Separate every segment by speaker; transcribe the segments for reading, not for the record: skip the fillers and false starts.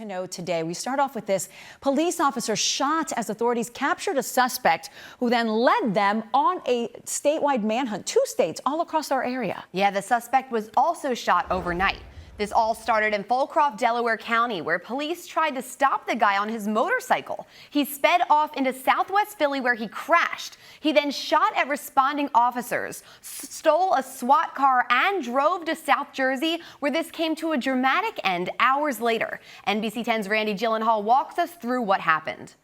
Speaker 1: to know today. We start off with this. Police officer shot as authorities captured a suspect who then led them on a statewide manhunt. 2 states all across our area.
Speaker 2: Yeah, the suspect was also shot overnight. This all started in Fulcroft, Delaware County, where police tried to stop the guy on his motorcycle. He sped off into southwest Philly where he crashed. He then shot at responding officers, stole a SWAT car, and drove to South Jersey, where this came to a dramatic end hours later. NBC 10's Randy Gyllenhaal walks us through what happened.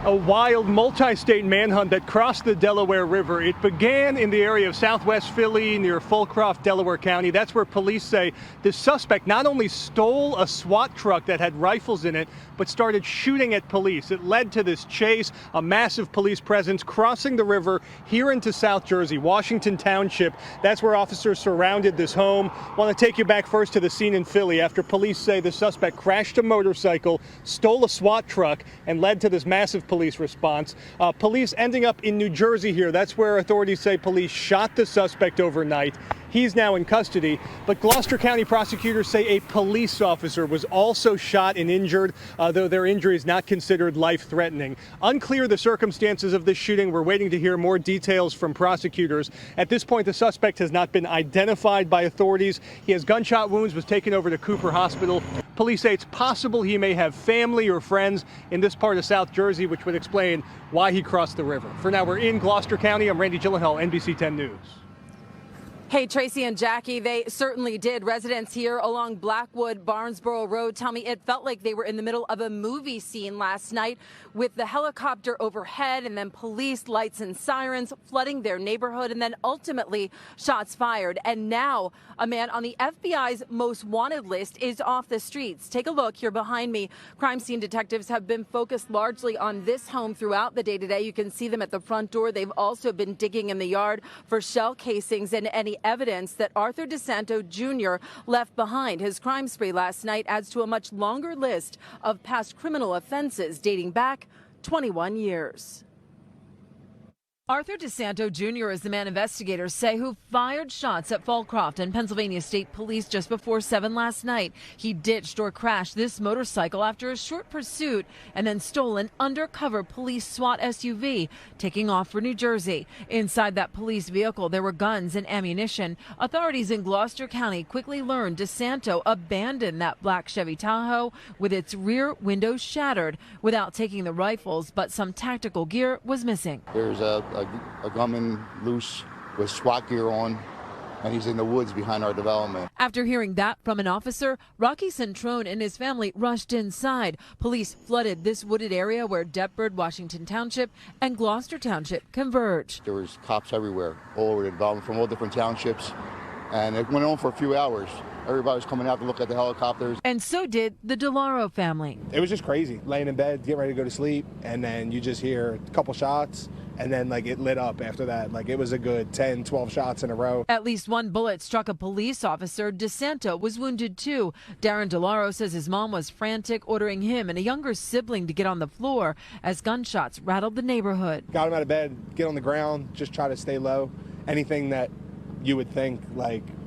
Speaker 3: A wild multi-state manhunt that crossed the Delaware River. It began in the area of southwest Philly near Fulcroft, Delaware County. That's where police say the suspect not only stole a SWAT truck that had rifles in it, but started shooting at police. It led to this chase, a massive police presence crossing the river here into South Jersey, Washington Township. That's where officers surrounded this home. Want to take you back first to the scene in Philly after police say the suspect crashed a motorcycle, stole a SWAT truck, and led to this massive police response. Police ending up in New Jersey here. That's where authorities say police shot the suspect overnight. He's now in custody, but Gloucester County prosecutors say a police officer was also shot and injured, though their injury is not considered life-threatening. Unclear the circumstances of this shooting. We're waiting to hear more details from prosecutors. At this point, the suspect has not been identified by authorities. He has gunshot wounds, was taken over to Cooper Hospital. Police say it's possible he may have family or friends in this part of South Jersey, which would explain why he crossed the river. For now, we're in Gloucester County. I'm Randy Gyllenhaal, NBC 10 News.
Speaker 4: Hey, Tracy and Jackie, they certainly did. Residents here along Blackwood Barnesboro Road tell me it felt like they were in the middle of a movie scene last night with the helicopter overhead and then police lights and sirens flooding their neighborhood and then ultimately shots fired. And now a man on the FBI's most wanted list is off the streets. Take a look here behind me. Crime scene detectives have been focused largely on this home throughout the day today. You can see them at the front door. They've also been digging in the yard for shell casings and any evidence that Arthur Disanto Jr. left behind. His crime spree last night adds to a much longer list of past criminal offenses dating back 21 years. Arthur Disanto Jr. is the man investigators say who fired shots at Fulcroft and Pennsylvania State Police just before 7 last night. He ditched or crashed this motorcycle after a short pursuit and then stole an undercover police SWAT SUV, taking off for New Jersey. Inside that police vehicle, there were guns and ammunition. Authorities in Gloucester County quickly learned Disanto abandoned that black Chevy Tahoe with its rear window shattered without taking the rifles, but some tactical gear was missing.
Speaker 5: There's a gunman loose with SWAT gear on, and he's in the woods behind our development.
Speaker 4: After hearing that from an officer, Rocky Centrone and his family rushed inside. Police flooded this wooded area where Deptford, Washington Township, and Gloucester Township converge.
Speaker 5: There was cops everywhere, all over the development from all different townships, and it went on for a few hours. Everybody was coming out to look at the helicopters. And
Speaker 4: so did the DeLauro family.
Speaker 6: It was just crazy. Laying in bed, getting ready to go to sleep, and then you just hear a couple shots, and then it lit up after that. It was a good 10, 12 shots in a row.
Speaker 4: At least one bullet struck a police officer. Disanto was wounded too. Darren DeLauro says his mom was frantic, ordering him and a younger sibling to get on the floor as gunshots rattled the neighborhood.
Speaker 6: Got him out of bed, get on the ground, just try to stay low. Anything that you would think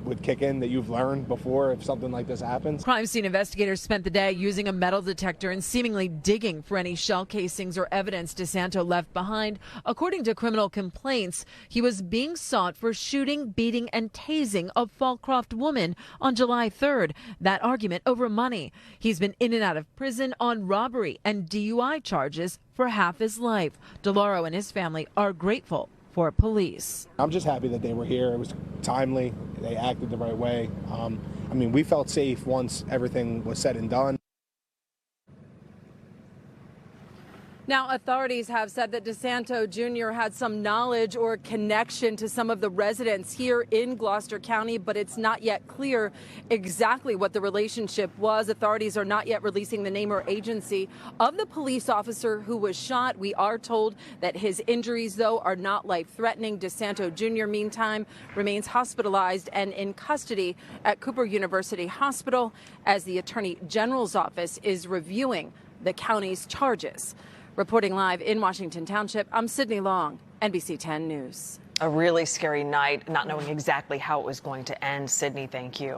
Speaker 6: would kick in that you've learned before if something like this happens.
Speaker 4: Crime scene investigators spent the day using a metal detector and seemingly digging for any shell casings or evidence Disanto left behind. According to criminal complaints, he was being sought for shooting, beating, and tasing a Fulcroft woman on July 3rd. That argument over money. He's been in and out of prison on robbery and DUI charges for half his life. DeLauro and his family are grateful for police.
Speaker 6: I'm just happy that they were here. It was timely. They acted the right way. We felt safe once everything was said and done.
Speaker 4: Now, authorities have said that Disanto Jr. had some knowledge or connection to some of the residents here in Gloucester County, but it's not yet clear exactly what the relationship was. Authorities are not yet releasing the name or agency of the police officer who was shot. We are told that his injuries, though, are not life-threatening. Disanto Jr., meantime, remains hospitalized and in custody at Cooper University Hospital as the Attorney General's office is reviewing the county's charges. Reporting live in Washington Township, I'm Sydney Long, NBC 10 News.
Speaker 1: A really scary night, not knowing exactly how it was going to end. Sydney, thank you.